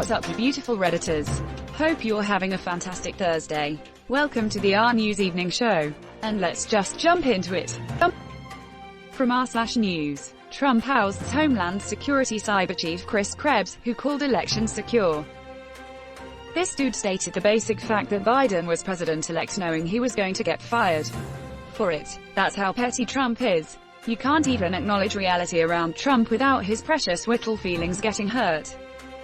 What's up, you beautiful Redditors? Hope you're having a fantastic Thursday. Welcome to the RNEWS Evening Show. And let's just jump into it. From r/news, Trump ousts Homeland Security Cyber Chief Chris Krebs, who called elections secure. This dude stated the basic fact that Biden was president-elect knowing he was going to get fired for it. That's how petty Trump is. You can't even acknowledge reality around Trump without his precious whittle feelings getting hurt.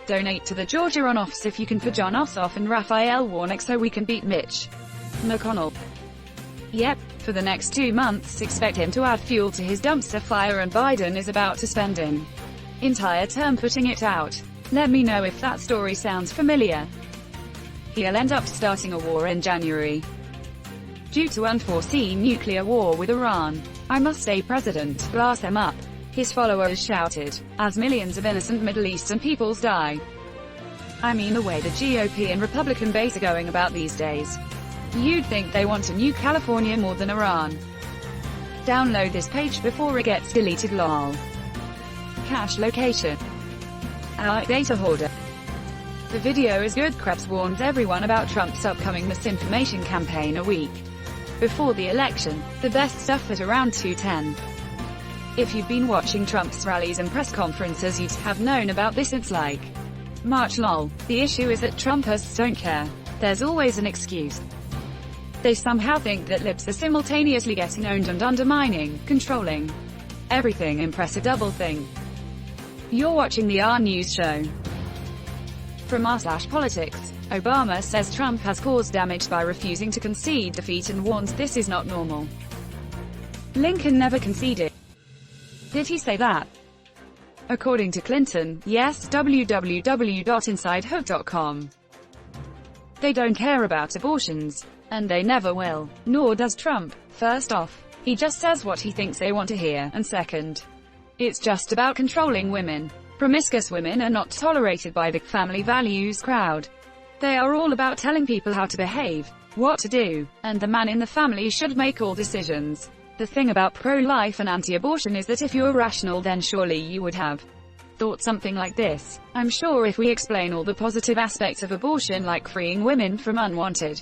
Donate to the Georgia runoffs if you can for Jon Ossoff and Raphael Warnock so we can beat Mitch McConnell. Yep, for the next 2 months expect him to add fuel to his dumpster fire, and Biden is about to spend an entire term putting it out. Let me know if that story sounds familiar. He'll end up starting a war in January due to unforeseen nuclear war with Iran. I must stay president, blast them up, his followers shouted, as millions of innocent Middle Eastern peoples die. I mean, the way the GOP and Republican base are going about these days, you'd think they want to nuke California more than Iran. Download this page before it gets deleted, lol. Cache location. Our data hoarder. The video is good. Krebs warns everyone about Trump's upcoming misinformation campaign a week before the election. The best stuff at around 2:10. If you've been watching Trump's rallies and press conferences, you'd have known about this. It's like March, lol. The issue is that Trumpists don't care. There's always an excuse. They somehow think that libs are simultaneously getting owned and undermining, controlling everything. Impress a double thing. You're watching the RNews show. From r/politics, Obama says Trump has caused damage by refusing to concede defeat and warns this is not normal. Lincoln never conceded. Did he say that? According to Clinton, yes. www.insidehook.com. They don't care about abortions. And they never will. Nor does Trump. First off, he just says what he thinks they want to hear, and second, it's just about controlling women. Promiscuous women are not tolerated by the family values crowd. They are all about telling people how to behave, what to do, and the man in the family should make all decisions. The thing about pro-life and anti-abortion is that if you're rational, then surely you would have thought something like this. I'm sure if we explain all the positive aspects of abortion, like freeing women from unwanted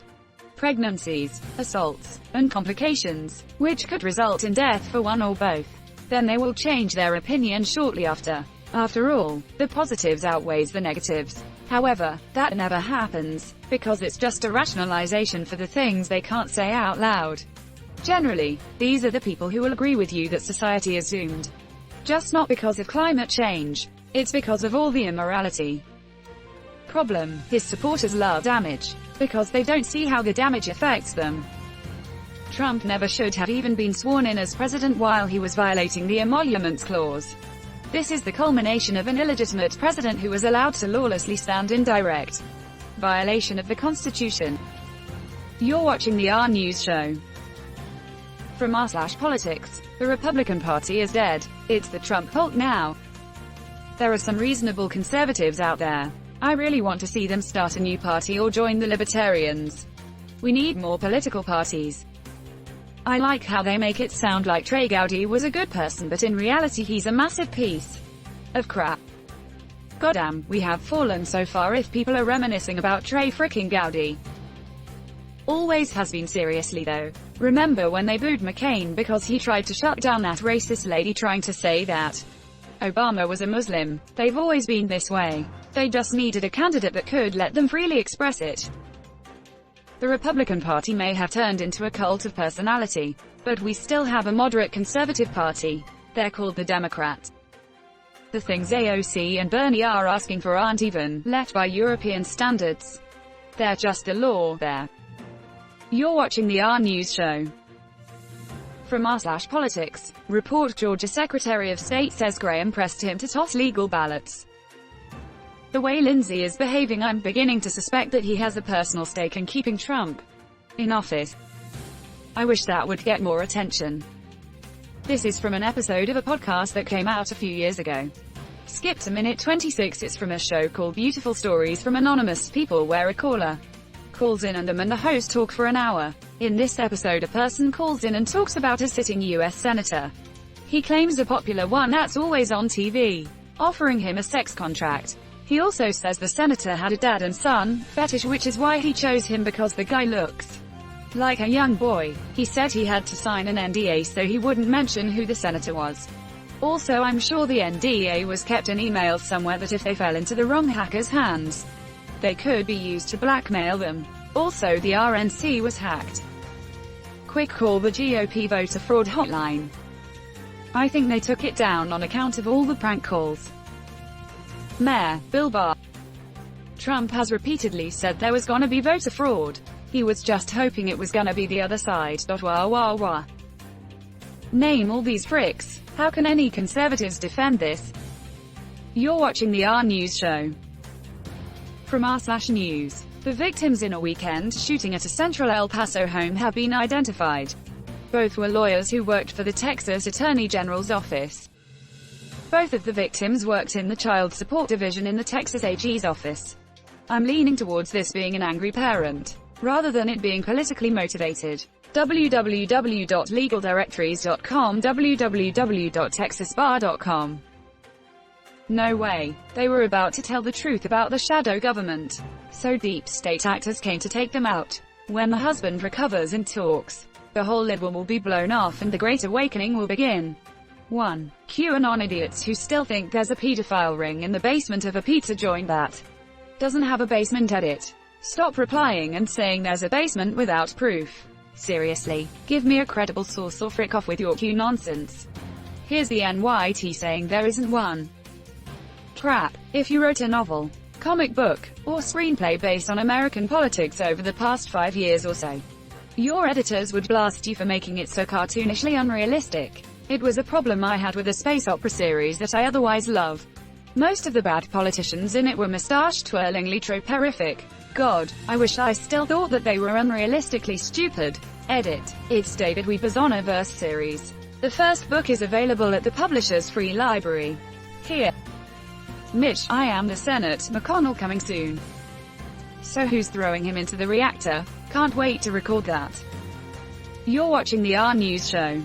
pregnancies, assaults, and complications, which could result in death for one or both, then they will change their opinion shortly after. After all, the positives outweighs the negatives. However, that never happens, because it's just a rationalization for the things they can't say out loud. Generally, these are the people who will agree with you that society is doomed. Just not because of climate change. It's because of all the immorality. Problem: his supporters love damage, because they don't see how the damage affects them. Trump never should have even been sworn in as president while he was violating the Emoluments Clause. This is the culmination of an illegitimate president who was allowed to lawlessly stand in direct violation of the Constitution. You're watching the RNews show. From r/politics, the Republican Party is dead. It's the Trump cult now. There are some reasonable conservatives out there. I really want to see them start a new party or join the Libertarians. We need more political parties. I like how they make it sound like Trey Gowdy was a good person, but in reality he's a massive piece of crap. Goddamn, we have fallen so far if people are reminiscing about Trey fricking Gowdy. Always has been. Seriously though. Remember when they booed McCain because he tried to shut down that racist lady trying to say that Obama was a Muslim? They've always been this way. They just needed a candidate that could let them freely express it. The Republican Party may have turned into a cult of personality, but we still have a moderate conservative party. They're called the Democrats. The things AOC and Bernie are asking for aren't even left by European standards. They're just a law there. You're watching the RNews show. From r/politics, report: Georgia Secretary of State says Graham pressed him to toss legal ballots. The way Lindsey is behaving, I'm beginning to suspect that he has a personal stake in keeping Trump in office. I wish that would get more attention. This is from an episode of a podcast that came out a few years ago. Skip to minute 26. It's from a show called Beautiful Stories from Anonymous People, where a caller calls in and them and the host talk for an hour. In this episode, a person calls in and talks about a sitting U.S. senator. He claims a popular one that's always on TV, offering him a sex contract. He also says the senator had a dad and son fetish, which is why he chose him, because the guy looks like a young boy. He said he had to sign an NDA so he wouldn't mention who the senator was. Also, I'm sure the NDA was kept in email somewhere that if they fell into the wrong hackers' hands, they could be used to blackmail them. Also, the RNC was hacked. Quick call the GOP voter fraud hotline. I think they took it down on account of all the prank calls. Mayor Bill Barr. Trump has repeatedly said there was gonna be voter fraud. He was just hoping it was gonna be the other side. Wah wah wah. Name all these fricks. How can any conservatives defend this? You're watching the RNEWS show. From r/news. The victims in a weekend shooting at a central El Paso home have been identified. Both were lawyers who worked for the Texas Attorney General's office. Both of the victims worked in the Child Support Division in the Texas AG's office. I'm leaning towards this being an angry parent, rather than it being politically motivated. www.legaldirectories.com, www.texasbar.com. No way. They were about to tell the truth about the shadow government. So deep state actors came to take them out. When the husband recovers and talks, the whole lid will be blown off and the Great Awakening will begin. 1. QAnon idiots who still think there's a pedophile ring in the basement of a pizza joint that doesn't have a basement edit. Stop replying and saying there's a basement without proof. Seriously, give me a credible source or frick off with your Q nonsense. Here's the NYT saying there isn't one. Crap. If you wrote a novel, comic book, or screenplay based on American politics over the past 5 years or so, your editors would blast you for making it so cartoonishly unrealistic. It was a problem I had with a space opera series that I otherwise love. Most of the bad politicians in it were mustache-twirlingly troperific. God, I wish I still thought that they were unrealistically stupid. Edit. It's David Weber's Honorverse series. The first book is available at the publisher's free library. Here. Mitch, I am the Senate, McConnell coming soon. So who's throwing him into the reactor? Can't wait to record that. You're watching the RNEWS show.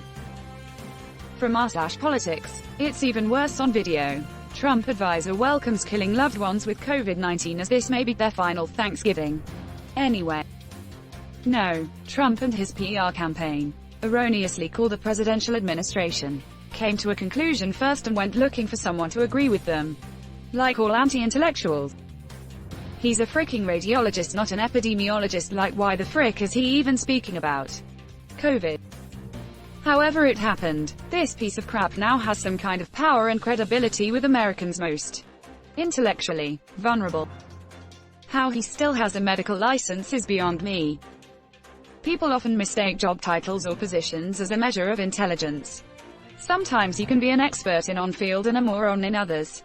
From r/politics. It's even worse on video. Trump advisor welcomes killing loved ones with COVID-19 as this may be their final Thanksgiving. Anyway. No, Trump and his PR campaign, erroneously called the presidential administration, came to a conclusion first and went looking for someone to agree with them. Like all anti-intellectuals. He's a freaking radiologist, not an epidemiologist. Like, why the frick is he even speaking about COVID? However it happened, this piece of crap now has some kind of power and credibility with Americans most intellectually vulnerable. How he still has a medical license is beyond me. People often mistake job titles or positions as a measure of intelligence. Sometimes you can be an expert in one field and a moron in others.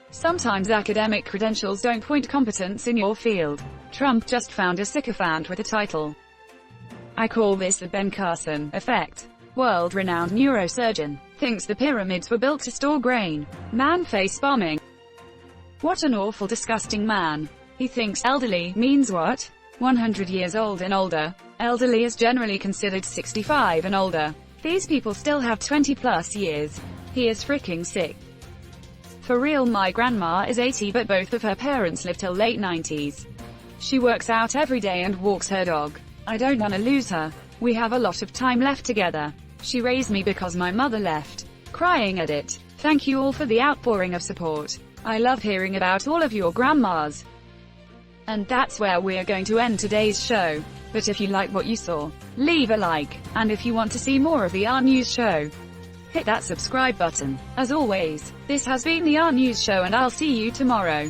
Sometimes academic credentials don't point competence in your field. Trump just found a sycophant with a title. I call this the Ben Carson effect. World-renowned neurosurgeon thinks the pyramids were built to store grain. Man face bombing. What an awful, disgusting man. He thinks elderly means what? 100 years old and older. Elderly is generally considered 65 and older. These people still have 20+ years. He is freaking sick. For real, my grandma is 80 but both of her parents live till late 90s. She works out every day and walks her dog. I don't want to lose her. We have a lot of time left together. She raised me because my mother left. Crying at it. Thank you all for the outpouring of support. I love hearing about all of your grandmas. And that's where we're going to end today's show. But if you like what you saw, leave a like. And if you want to see more of the RNEWS show, hit that subscribe button. As always, this has been the RNEWS show and I'll see you tomorrow.